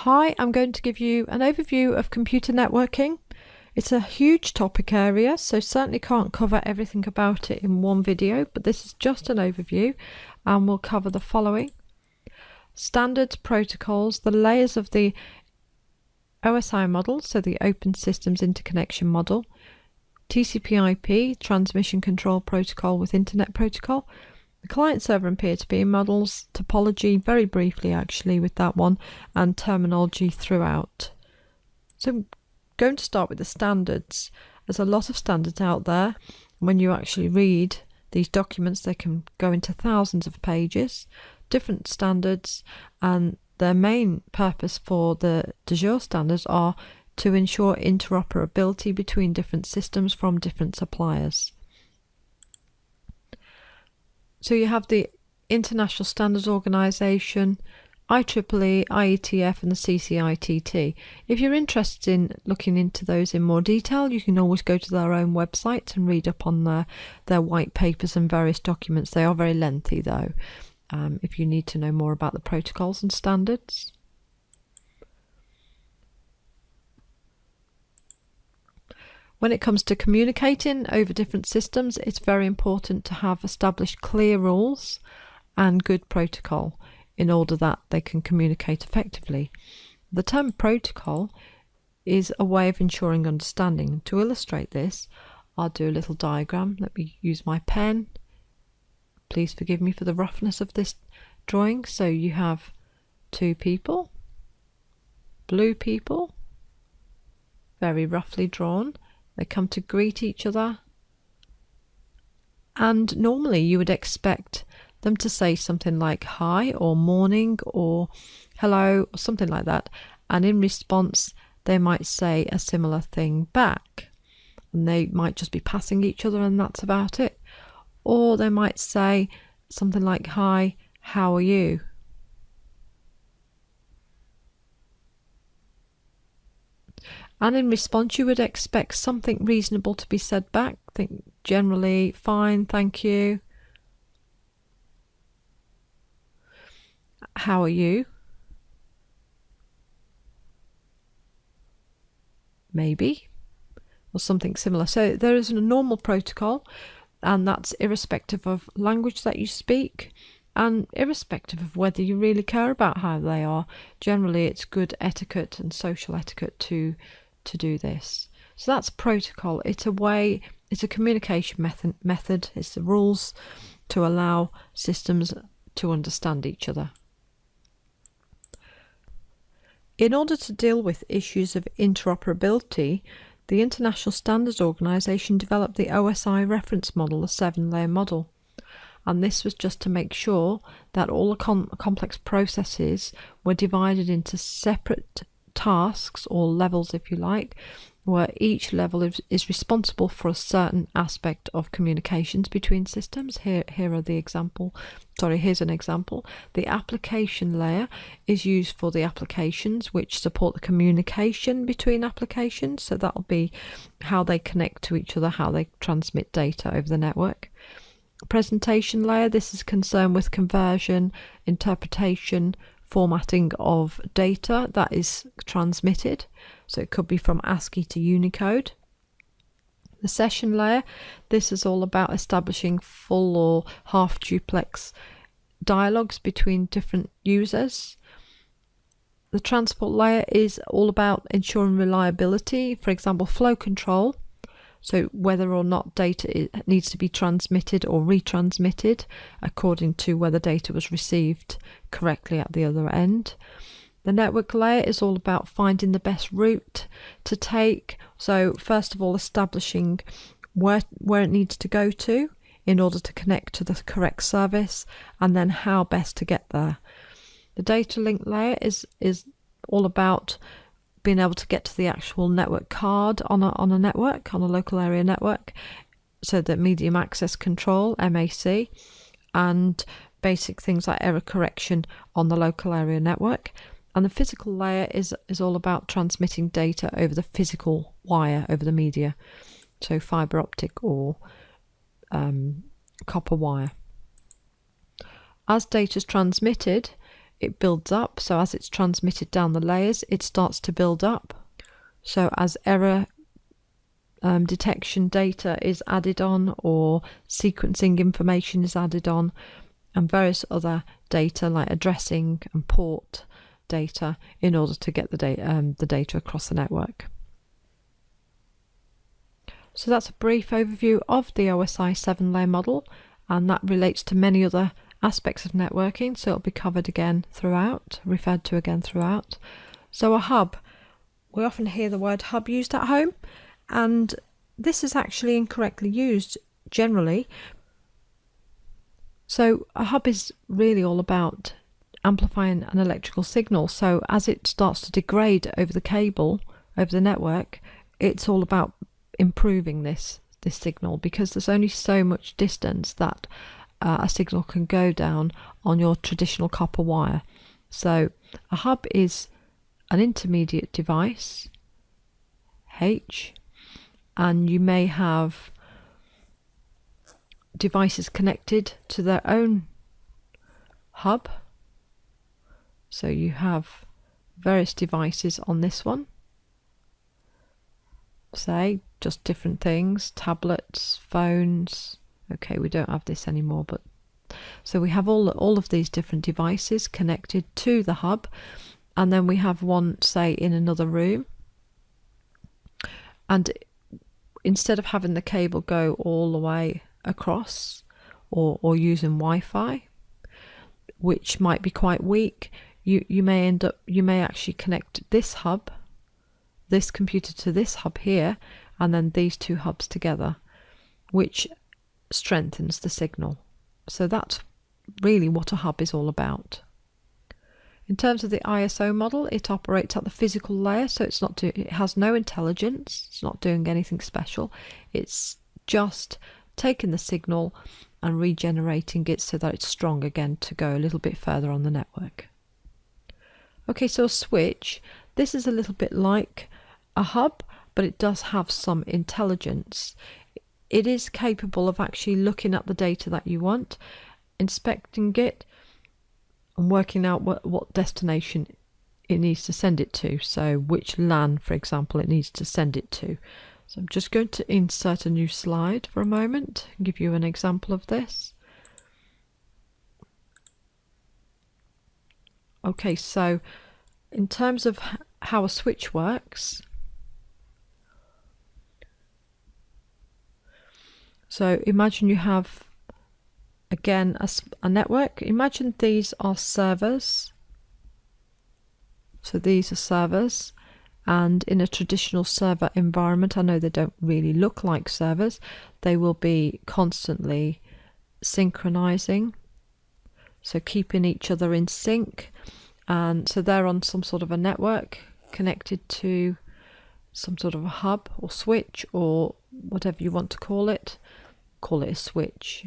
Hi, I'm going to give you an overview of computer networking. It's a huge topic area, so certainly can't cover everything about it in one video, but this is just an overview and we'll cover the following. Standards, protocols, the layers of the OSI model, so the Open Systems Interconnection model, TCPIP, Transmission Control Protocol with Internet Protocol, the client-server and peer-to-peer models, topology, very briefly actually with that one, and terminology throughout. So I'm going to start with the standards. There's a lot of standards out there. When you actually read these documents, they can go into thousands of pages, different standards, and their main purpose for the de jure standards are to ensure interoperability between different systems from different suppliers. So you have the International Standards Organization, IEEE, IETF and the CCITT. If you're interested in looking into those in more detail, you can always go to their own website and read up on their white papers and various documents. They are very lengthy though, if you need to know more about the protocols and standards. When it comes to communicating over different systems, it's very important to have established clear rules and good protocol in order that they can communicate effectively. The term protocol is a way of ensuring understanding. To illustrate this, I'll do a little diagram. Let me use my pen. Please forgive me for the roughness of this drawing. So you have two people, blue people, very roughly drawn. They come to greet each other, and normally you would expect them to say something like hi or morning or hello or something like that, and in response they might say a similar thing back, and they might just be passing each other and that's about it. Or they might say something like hi, how are you? And in response, you would expect something reasonable to be said back. Think generally, fine, thank you. How are you? Maybe. Or something similar. So there is a normal protocol, and that's irrespective of language that you speak and irrespective of whether you really care about how they are. Generally, it's good etiquette and social etiquette to do this. So that's protocol. It's a way, it's a communication method. It's the rules to allow systems to understand each other. In order to deal with issues of interoperability, the International Standards Organization developed the OSI reference model, a 7-layer model. And this was just to make sure that all the complex processes were divided into separate tasks or levels, if you like, where each level is responsible for a certain aspect of communications between systems. Here's an example. The application layer is used for the applications which support the communication between applications, so that'll be how they connect to each other, how they transmit data over the network. Presentation layer, this is concerned with conversion, interpretation, formatting of data that is transmitted, so it could be from ASCII to Unicode. The session layer, this is all about establishing full or half duplex dialogues between different users. The transport layer is all about ensuring reliability, for example flow control, so whether or not data needs to be transmitted or retransmitted according to whether data was received correctly at the other end. The network layer is all about finding the best route to take. So first of all, establishing where it needs to go to in order to connect to the correct service, and then how best to get there. The data link layer is all about being able to get to the actual network card on a network, on a local area network, so that medium access control, MAC, and basic things like error correction on the local area network. And the physical layer is all about transmitting data over the physical wire, over the media, so fiber optic or copper wire. As data is transmitted, it builds up. So as it's transmitted down the layers, it starts to build up. So as error detection data is added on, or sequencing information is added on, and various other data like addressing and port data, in order to get the data across the network. So that's a brief overview of the OSI 7-layer model, and that relates to many other aspects of networking, so it'll be covered again throughout, referred to again throughout. So a hub, we often hear the word hub used at home, and this is actually incorrectly used generally. So a hub is really all about amplifying an electrical signal. So as it starts to degrade over the cable, over the network, it's all about improving this signal, because there's only so much distance that a signal can go down on your traditional copper wire. So a hub is an intermediate device, H, and you may have devices connected to their own hub. So you have various devices on this one, say just different things, tablets, phones. Okay, we don't have this anymore, but so we have all of these different devices connected to the hub, and then we have one, say, in another room, and instead of having the cable go all the way across, or using Wi-Fi, which might be quite weak, you may actually connect this hub, this computer, to this hub here, and then these two hubs together, which strengthens the signal. So that's really what a hub is all about. In terms of the ISO model, it operates at the physical layer, so it has no intelligence, it's not doing anything special, it's just taking the signal and regenerating it so that it's strong again to go a little bit further on the network. Okay, so a switch, this is a little bit like a hub, but it does have some intelligence. It is capable of actually looking at the data that you want, inspecting it, and working out what destination it needs to send it to. So which LAN, for example, it needs to send it to. So I'm just going to insert a new slide for a moment and give you an example of this. Okay, so in terms of how a switch works, so imagine you have, again, a network. Imagine these are servers. So these are servers, and in a traditional server environment, I know they don't really look like servers, they will be constantly synchronizing, so keeping each other in sync, and so they're on some sort of a network connected to some sort of a hub or switch, or whatever you want to call it a switch.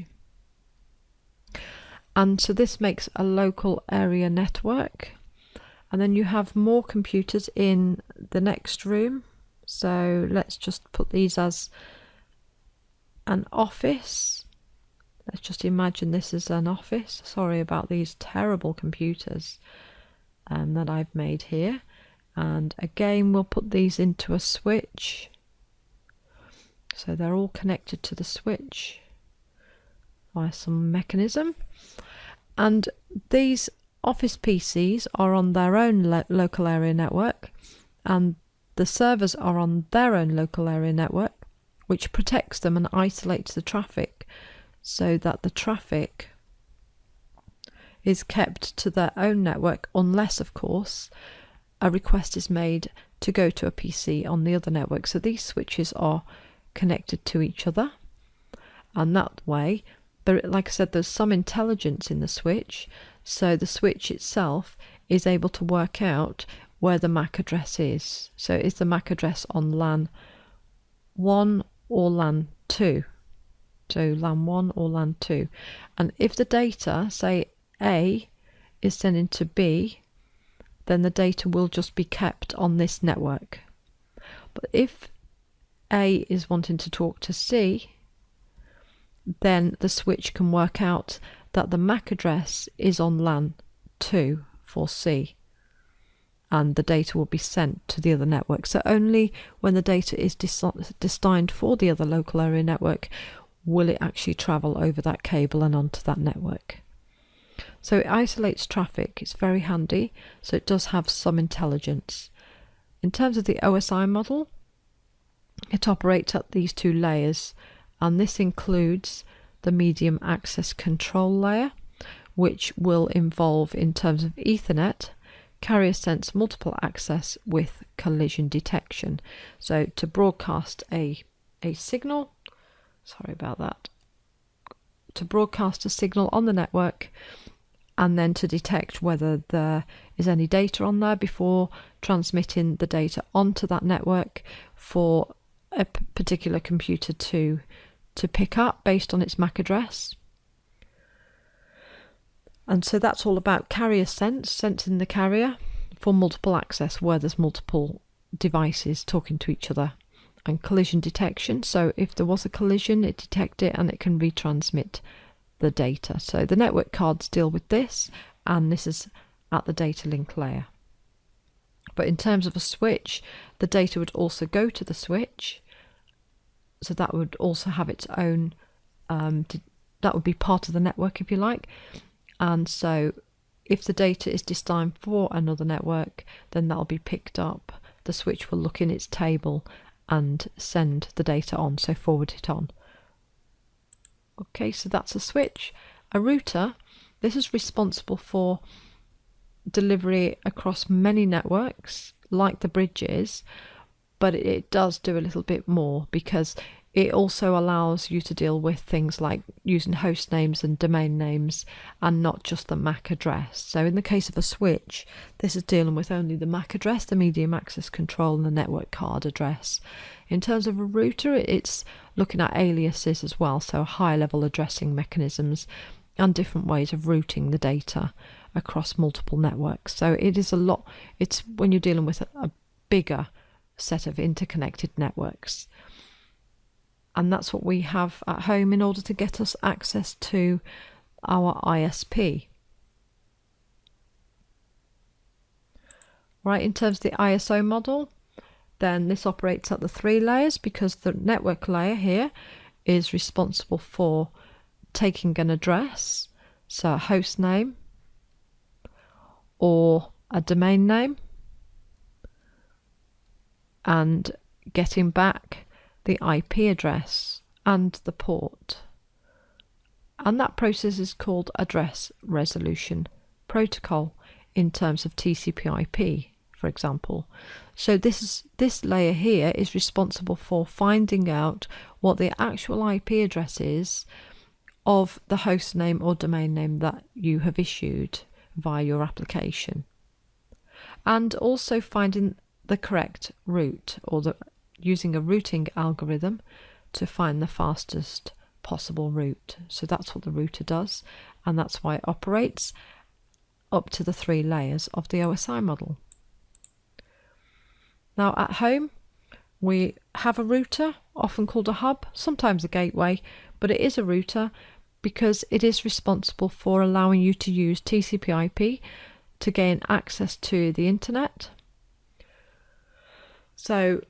And so this makes a local area network. And then you have more computers in the next room. So let's just put these as an office. Let's just imagine this as an office. Sorry about these terrible computers that I've made here. And again, we'll put these into a switch. So they're all connected to the switch via some mechanism. And these office PCs are on their own local area network, and the servers are on their own local area network, which protects them and isolates the traffic so that the traffic is kept to their own network, unless, of course, a request is made to go to a PC on the other network. So these switches are connected to each other, and that way, like I said, there's some intelligence in the switch. So the switch itself is able to work out where the MAC address is. So is the MAC address on LAN 1 or LAN 2? So LAN 1 or LAN 2. And if the data, say A, is sending to B, then the data will just be kept on this network. But if A is wanting to talk to C, then the switch can work out that the MAC address is on LAN 2, for C, and the data will be sent to the other network. So only when the data is destined for the other local area network will it actually travel over that cable and onto that network. So it isolates traffic. It's very handy, so it does have some intelligence. In terms of the OSI model, it operates at these two layers, and this includes the medium access control layer, which will involve, in terms of Ethernet, carrier sense multiple access with collision detection. So to broadcast a signal, sorry about that, to broadcast a signal on the network, and then to detect whether there is any data on there before transmitting the data onto that network for a particular computer to pick up based on its MAC address. And so that's all about carrier sense, sensing the carrier for multiple access where there's multiple devices talking to each other, and collision detection. So if there was a collision, it detects it and it can retransmit the data. So the network cards deal with this, and this is at the data link layer. But in terms of a switch, the data would also go to the switch. So that would also have its own, that would be part of the network, if you like. And so if the data is destined for another network, then that'll be picked up. The switch will look in its table and send the data on, so forward it on. Okay, so that's a switch. A router, this is responsible for delivery across many networks, like the bridge is, but it does do a little bit more, because it also allows you to deal with things like using host names and domain names, and not just the MAC address. So in the case of a switch, this is dealing with only the MAC address, the medium access control, and the network card address. In terms of a router, it's looking at aliases as well, so high level addressing mechanisms and different ways of routing the data across multiple networks. So it is a lot, it's when you're dealing with a bigger set of interconnected networks. And that's what we have at home in order to get us access to our ISP. Right, in terms of the ISO model, then this operates at the 3 layers, because the network layer here is responsible for taking an address, so a host name or a domain name, and getting back the IP address and the port. And that process is called address resolution protocol in terms of TCPIP, for example. So this layer here is responsible for finding out what the actual IP address is of the host name or domain name that you have issued via your application, and also finding the correct route, or using a routing algorithm to find the fastest possible route. So that's what the router does, and that's why it operates up to the 3 layers of the OSI model. Now at home we have a router, often called a hub, sometimes a gateway, but it is a router because it is responsible for allowing you to use TCPIP to gain access to the internet. So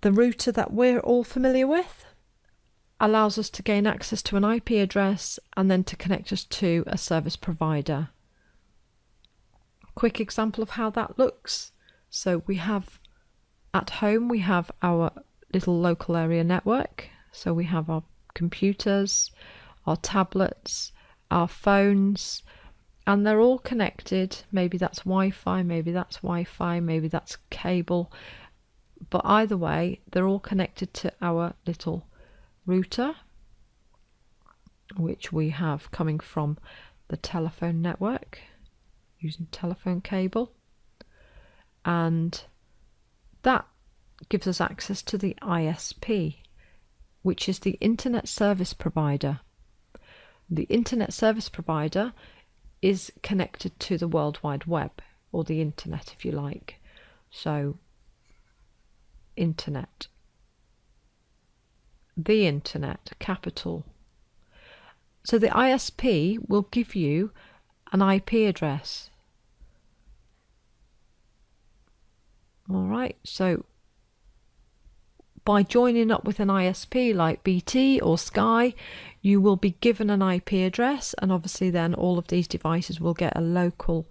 the router that we're all familiar with allows us to gain access to an IP address and then to connect us to a service provider. Quick example of how that looks. So we have at home, we have our little local area network. So we have our computers, our tablets, our phones, and they're all connected. Maybe that's Wi-Fi, maybe that's Wi-Fi, maybe that's cable. But either way, they're all connected to our little router, which we have coming from the telephone network using telephone cable. And that gives us access to the ISP, which is the Internet Service Provider. The Internet Service Provider is connected to the World Wide Web, or the Internet if you like. So Internet. The Internet, capital. So the ISP will give you an IP address. All right, so by joining up with an ISP like BT or Sky, you will be given an IP address, and obviously then all of these devices will get a local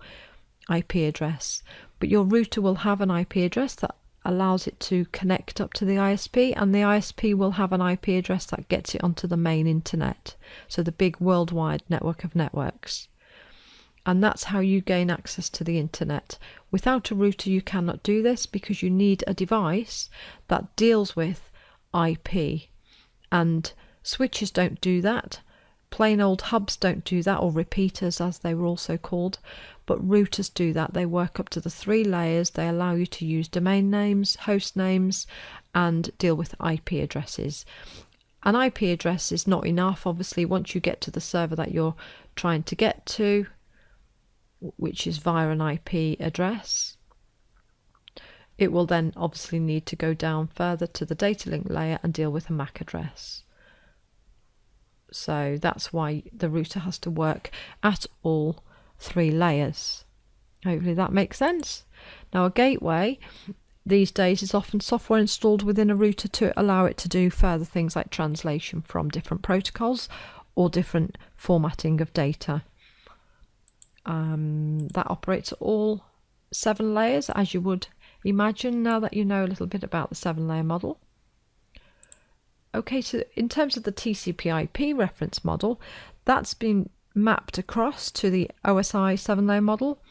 IP address. But your router will have an IP address that allows it to connect up to the ISP, and the ISP will have an IP address that gets it onto the main internet, so the big worldwide network of networks. And that's how you gain access to the internet. Without a router you cannot do this, because you need a device that deals with IP, and switches don't do that, plain old hubs don't do that, or repeaters as they were also called, but routers do that. They work up to the 3 layers. They allow you to use domain names, host names, and deal with IP addresses. An IP address is not enough. Obviously, once you get to the server that you're trying to get to, which is via an IP address, it will then obviously need to go down further to the data link layer and deal with a MAC address. So that's why the router has to work at all 3 layers. Hopefully that makes sense. Now, a gateway these days is often software installed within a router to allow it to do further things like translation from different protocols or different formatting of data. That operates at all 7 layers, as you would imagine now that you know a little bit about the 7-layer model. Okay, so in terms of the TCPIP reference model, that's been mapped across to the OSI 7-layer model,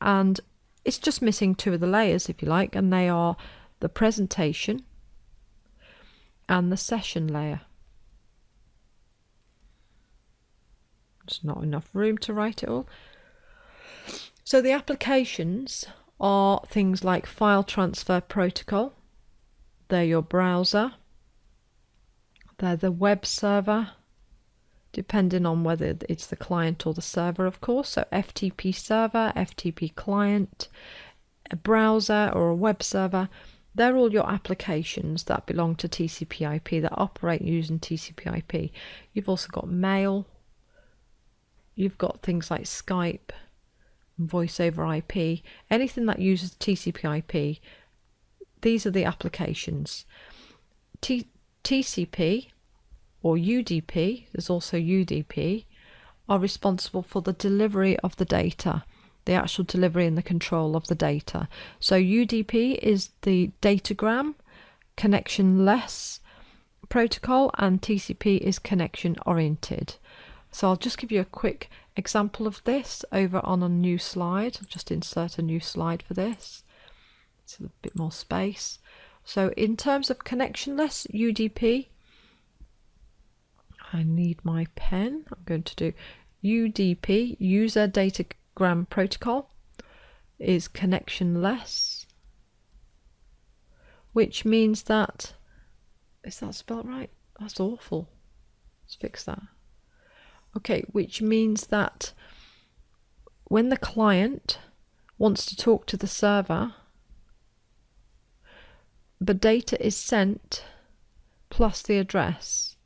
and it's just missing 2 of the layers, if you like, and they are the presentation and the session layer. There's not enough room to write it all. So the applications are things like file transfer protocol. They're your browser. They're the web server, depending on whether it's the client or the server, of course. So FTP server, FTP client, a browser or a web server, they're all your applications that belong to TCP/IP, that operate using TCP/IP. You've also got mail. You've got things like Skype, voice over IP, anything that uses TCP/IP. These are the applications. TCP or UDP, there's also UDP, are responsible for the delivery of the data, the actual delivery and the control of the data. So UDP is the datagram connectionless protocol, and TCP is connection oriented. So I'll just give you a quick example of this over on a new slide. I'll just insert a new slide for this. It's a bit more space. So in terms of connectionless UDP, I need my pen. I'm going to do UDP, user datagram protocol, is connectionless, which means that, is that spelled right? That's awful. Let's fix that. Okay, which means that when the client wants to talk to the server, the data is sent plus the address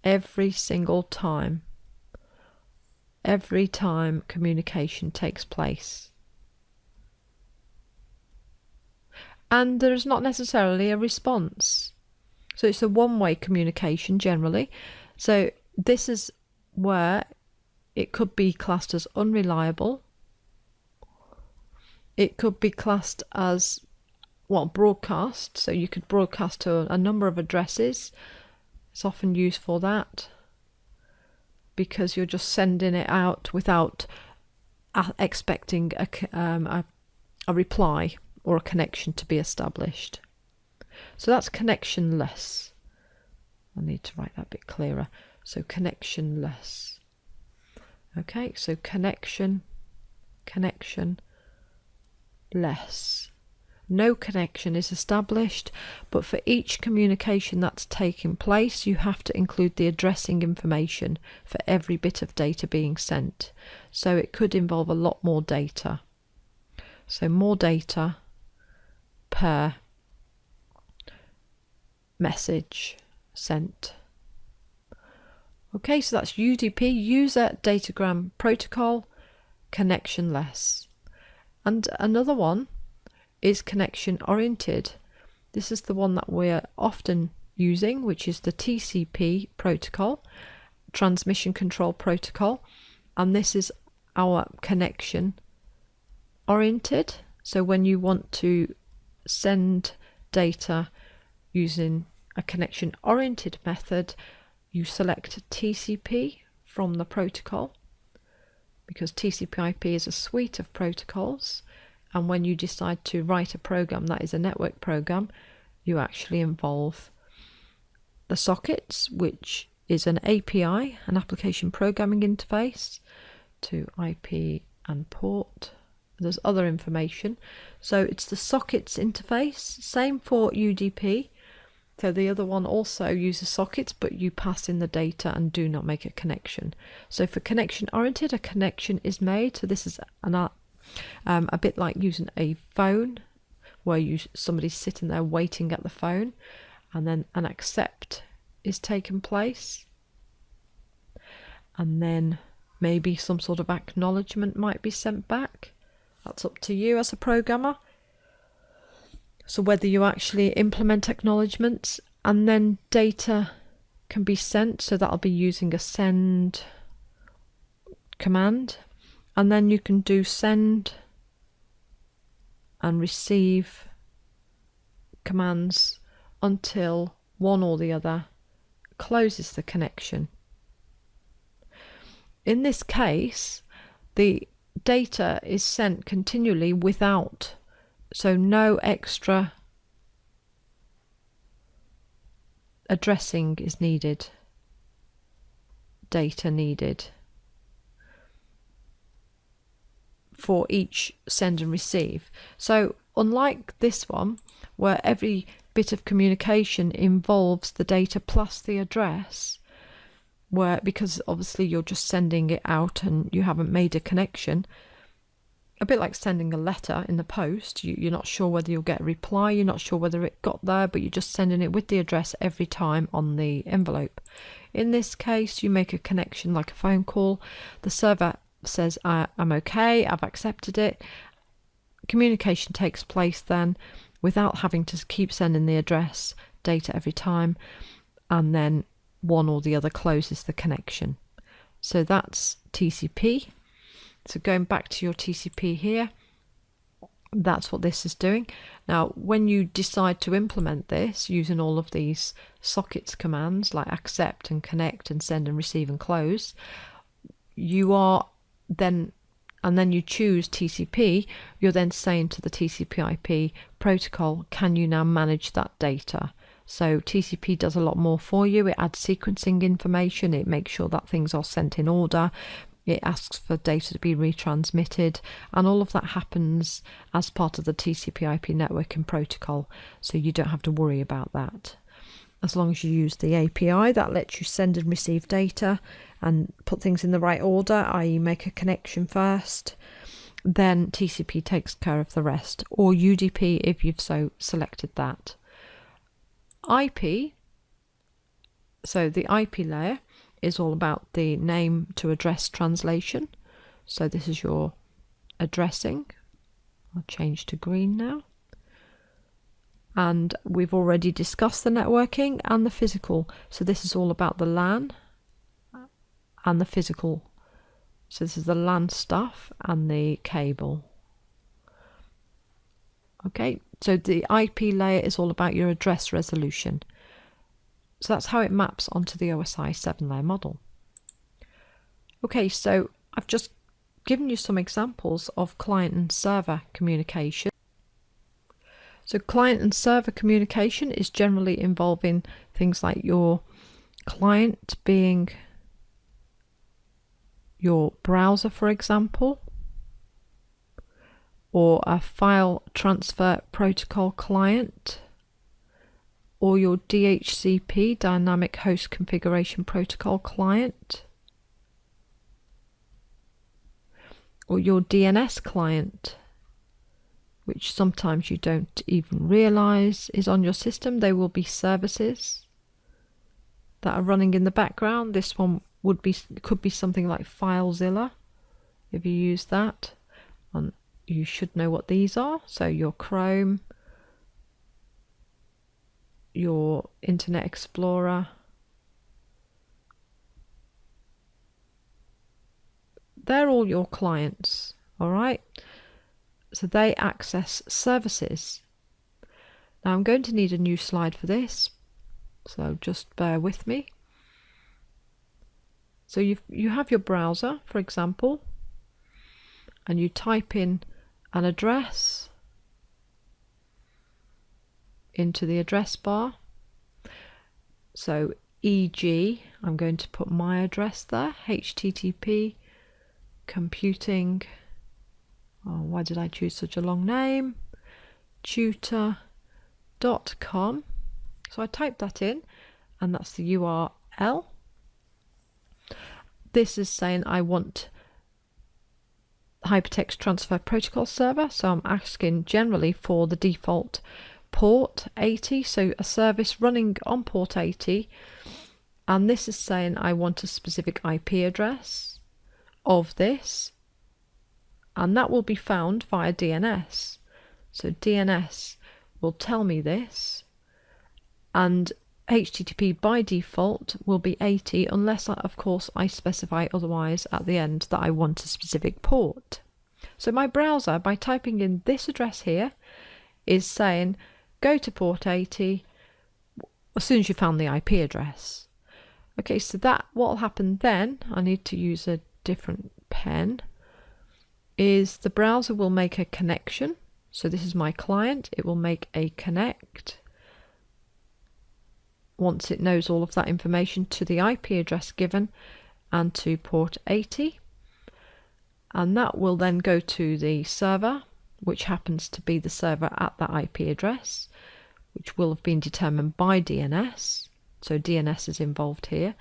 every single time. Every time communication takes place. And there is not necessarily a response. So it's a one-way communication generally. So this is where it could be classed as unreliable. It could be classed as, well, broadcast. So you could broadcast to a number of addresses. It's often used for that, because you're just sending it out without expecting a reply or a connection to be established. So that's connectionless. I need to write that a bit clearer. So connectionless. Okay, so connectionless. No connection is established, but for each communication that's taking place, you have to include the addressing information for every bit of data being sent. So it could involve a lot more data. So more data per message sent. Okay, so that's UDP, user datagram protocol, connectionless. And another one is connection oriented. This is the one that we're often using, which is the TCP protocol, Transmission Control Protocol, and this is our connection oriented. So when you want to send data using a connection oriented method, you select TCP from the protocol, because TCPIP is a suite of protocols, and when you decide to write a program that is a network program, you actually involve the sockets, which is an API, an application programming interface, to IP and port. There's other information. So it's the sockets interface, same for UDP. So the other one also uses sockets, but you pass in the data and do not make a connection. So for connection oriented, a connection is made. So this is a bit like using a phone, where somebody's sitting there waiting at the phone, and then an accept is taken place, and then maybe some sort of acknowledgement might be sent back. That's up to you as a programmer. So whether you actually implement acknowledgements, and then data can be sent, so that'll be using a send command, and then you can do send and receive commands until one or the other closes the connection. In this case, the data is sent continually without, so no extra addressing is needed, data needed for each send and receive. So unlike this one, where every bit of communication involves the data plus the address, where, because obviously you're just sending it out and you haven't made a connection, a bit like sending a letter in the post, you're not sure whether you'll get a reply, you're not sure whether it got there, but you're just sending it with the address every time on the envelope. In this case, you make a connection like a phone call. The server says, I'm okay, I've accepted it. Communication takes place then without having to keep sending the address data every time, and then one or the other closes the connection. So that's TCP. So going back to your TCP here, that's what this is doing. Now, when you decide to implement this using all of these sockets commands like accept and connect and send and receive and close, you are then, and then you choose TCP, you're then saying to the TCPIP protocol, can you now manage that data? So TCP does a lot more for you. It adds sequencing information. It makes sure that things are sent in order. It asks for data to be retransmitted, and all of that happens as part of the TCP/IP networking protocol, so you don't have to worry about that. As long as you use the API that lets you send and receive data and put things in the right order, i.e. make a connection first, then TCP takes care of the rest, or UDP if you've so selected that. IP, so the IP layer is all about the name to address translation. So this is your addressing. I'll change to green now. And we've already discussed the networking and the physical. So this is all about the LAN and the physical. So this is the LAN stuff and the cable. Okay, so the IP layer is all about your address resolution. So that's how it maps onto the OSI 7-layer model. Okay, so I've just given you some examples of client and server communication. So client and server communication is generally involving things like your client being your browser, for example, or a file transfer protocol client, or your DHCP, Dynamic Host Configuration Protocol client, or your DNS client, which sometimes you don't even realize is on your system. They will be services that are running in the background. This one could be something like FileZilla, if you use that. you should know what these are. So your Chrome, your Internet Explorer, they're all your clients, all right? So they access services. Now I'm going to need a new slide for this, so just bear with me. So you have your browser, for example, and you type in an address into the address bar. So e.g., I'm going to put my address there, http computing, oh, why did I choose such a long name, tutor.com. So I type that in, and that's the URL. This is saying I want Hypertext Transfer Protocol server, so I'm asking generally for the default port 80, so a service running on port 80, and this is saying I want a specific IP address of this, and that will be found via DNS. So DNS will tell me this, and HTTP by default will be 80 unless, of course, I specify otherwise at the end that I want a specific port. So my browser, by typing in this address here, is saying go to port 80 as soon as you found the IP address. Okay, so that what will happen then, I need to use a different pen, is the browser will make a connection. So this is my client, it will make a connect once it knows all of that information to the IP address given and to port 80, and that will then go to the server, which happens to be the server at that IP address, which will have been determined by DNS, so DNS is involved here,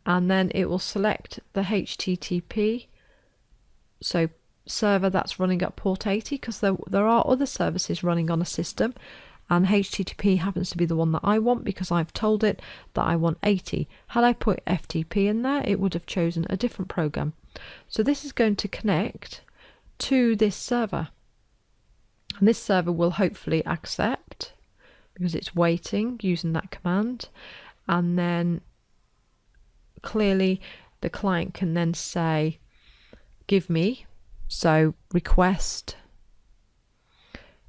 and then it will select the HTTP, so server that's running at port 80, because there are other services running on a system, and HTTP happens to be the one that I want because I've told it that I want 80. Had I put FTP in there, it would have chosen a different program. So this is going to connect to this server, and this server will hopefully accept because it's waiting using that command, and then clearly the client can then say give me, so request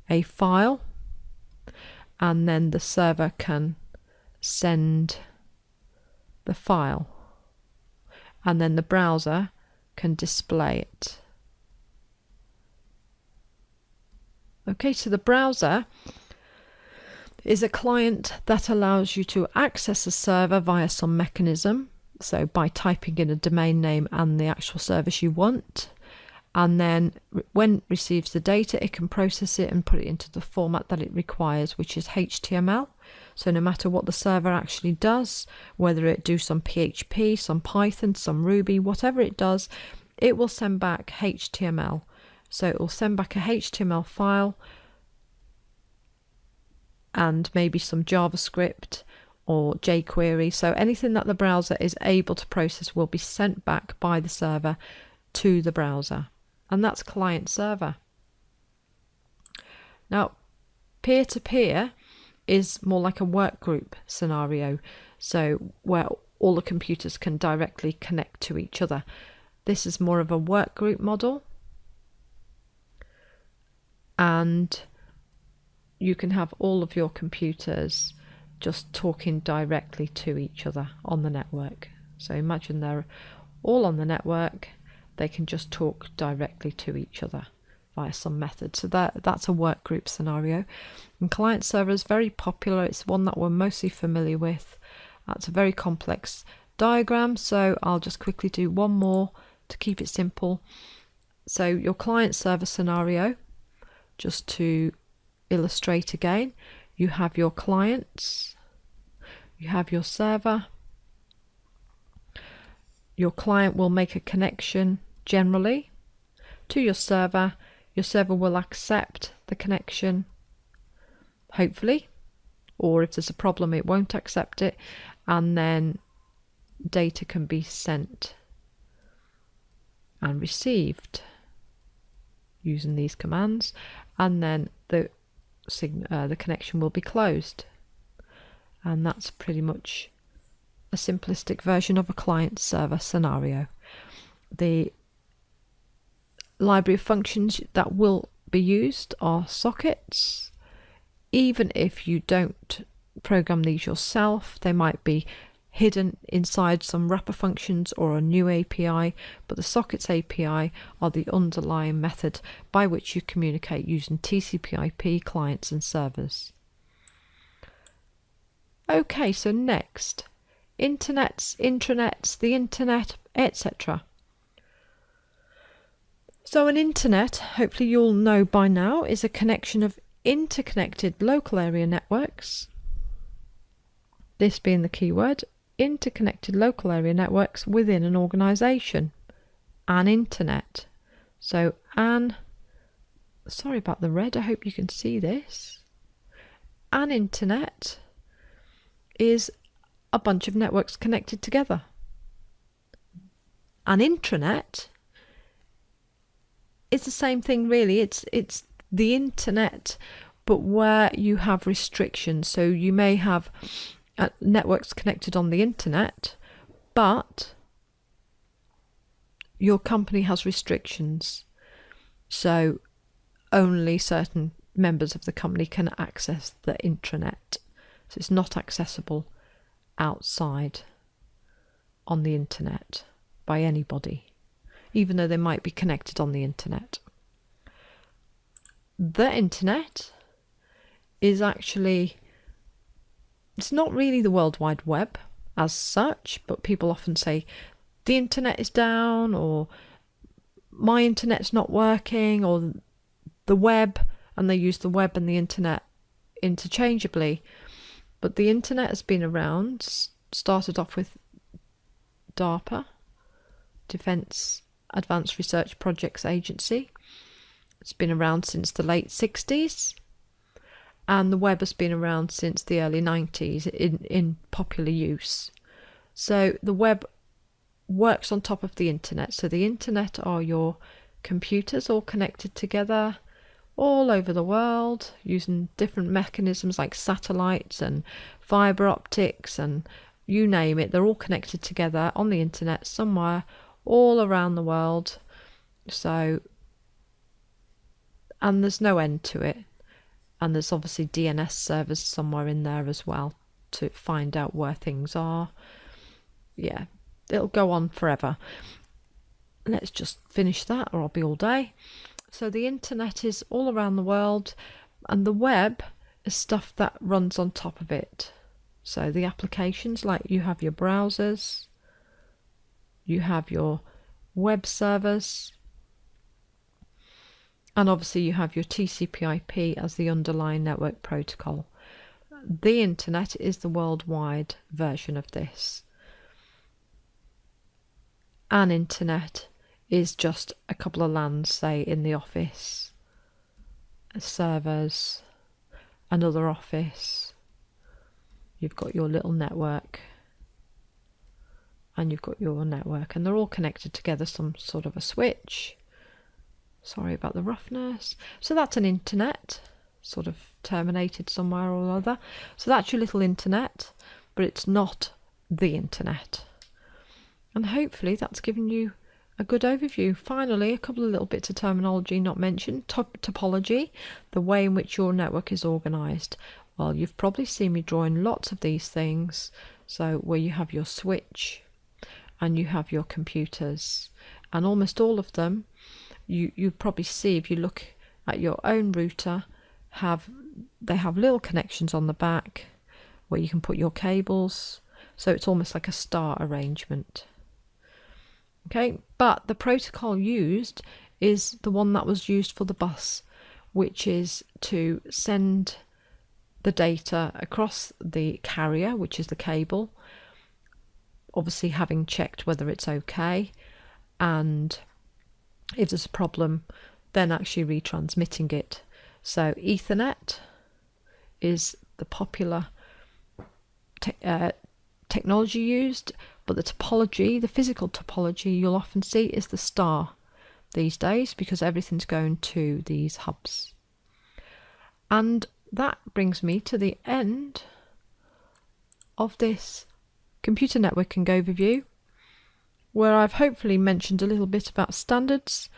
a file, and then the server can send the file, and then the browser can display it. Okay, so the browser is a client that allows you to access a server via some mechanism, so by typing in a domain name and the actual service you want, and then when it receives the data, it can process it and put it into the format that it requires, which is HTML. So no matter what the server actually does, whether it do some PHP, some Python, some Ruby, whatever it does, it will send back HTML. So it will send back a HTML file and maybe some JavaScript or jQuery. So anything that the browser is able to process will be sent back by the server to the browser. And that's client server. Now, peer-to-peer is more like a work group scenario, so where all the computers can directly connect to each other. This is more of a work group model, and you can have all of your computers just talking directly to each other on the network. So imagine they're all on the network, they can just talk directly to each other via some method. So that's a work group scenario. And client server is very popular. It's one that we're mostly familiar with. That's a very complex diagram, so I'll just quickly do one more to keep it simple. So your client server scenario, just to illustrate again, you have your clients, you have your server. Your client will make a connection generally to your server. Your server will accept the connection, hopefully, or if there's a problem it won't accept it, and then data can be sent and received. using these commands, and then the connection will be closed. And that's pretty much a simplistic version of a client-server scenario. The library of functions that will be used are sockets. Even if you don't program these yourself, they might be hidden inside some wrapper functions or a new API, but the sockets API are the underlying method by which you communicate using TCPIP clients and servers. Okay, so next, internets, intranets, the internet, etc. So an internet, hopefully you'll know by now, is a connection of interconnected local area networks. This being the keyword, interconnected local area networks within an organization. An internet. So sorry about the red, I hope you can see this. An internet is a bunch of networks connected together. An intranet is the same thing really. It's the internet, but where you have restrictions. So you may have networks connected on the internet, but your company has restrictions. So only certain members of the company can access the intranet. So it's not accessible outside on the internet by anybody, even though they might be connected on the internet. The internet is actually, it's not really the World Wide Web as such, but people often say the internet is down, or my internet's not working, or the web, and they use the web and the internet interchangeably. But the internet has been around, started off with DARPA, Defence Advanced Research Projects Agency. It's been around since the late 60s, and the web has been around since the early 90s in popular use. So the web works on top of the internet. So the internet are your computers all connected together all over the world using different mechanisms like satellites and fibre optics and you name it. They're all connected together on the internet somewhere all around the world. So, and there's no end to it. And there's obviously DNS servers somewhere in there as well to find out where things are. Yeah, it'll go on forever. Let's just finish that or I'll be all day. So the internet is all around the world, and the web is stuff that runs on top of it. So the applications, like you have your browsers, you have your web servers, and obviously you have your TCPIP as the underlying network protocol. The internet is the worldwide version of this. An internet is just a couple of LANs, say, in the office, servers, another office. You've got your little network, and you've got your network, and they're all connected together, some sort of a switch. Sorry about the roughness. So that's an internet, sort of terminated somewhere or other. So that's your little internet, but it's not the internet. And hopefully that's given you a good overview. Finally, a couple of little bits of terminology not mentioned. Topology, the way in which your network is organised. Well, you've probably seen me drawing lots of these things. So where you have your switch and you have your computers, and almost all of them, you probably see if you look at your own router, they have little connections on the back where you can put your cables. So it's almost like a star arrangement. Okay, but the protocol used is the one that was used for the bus, which is to send the data across the carrier, which is the cable, obviously having checked whether it's okay, and if there's a problem, then actually retransmitting it. So Ethernet is the popular technology used, but the topology, the physical topology you'll often see is the star these days because everything's going to these hubs. And that brings me to the end of this computer networking overview, where I've hopefully mentioned a little bit about standards,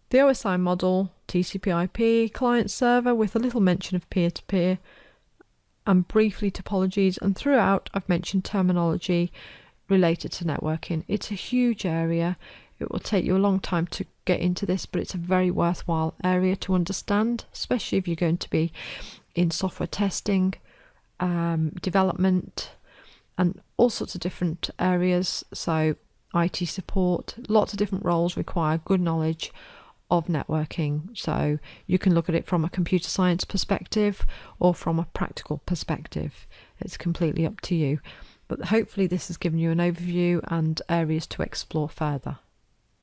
the OSI model, TCPIP, client server with a little mention of peer-to-peer, and briefly topologies, and throughout I've mentioned terminology related to networking. It's a huge area. It will take you a long time to get into this, but it's a very worthwhile area to understand, especially if you're going to be in software testing, development, and all sorts of different areas. So IT support, lots of different roles require good knowledge of networking. So you can look at it from a computer science perspective or from a practical perspective. It's completely up to you. But hopefully this has given you an overview and areas to explore further.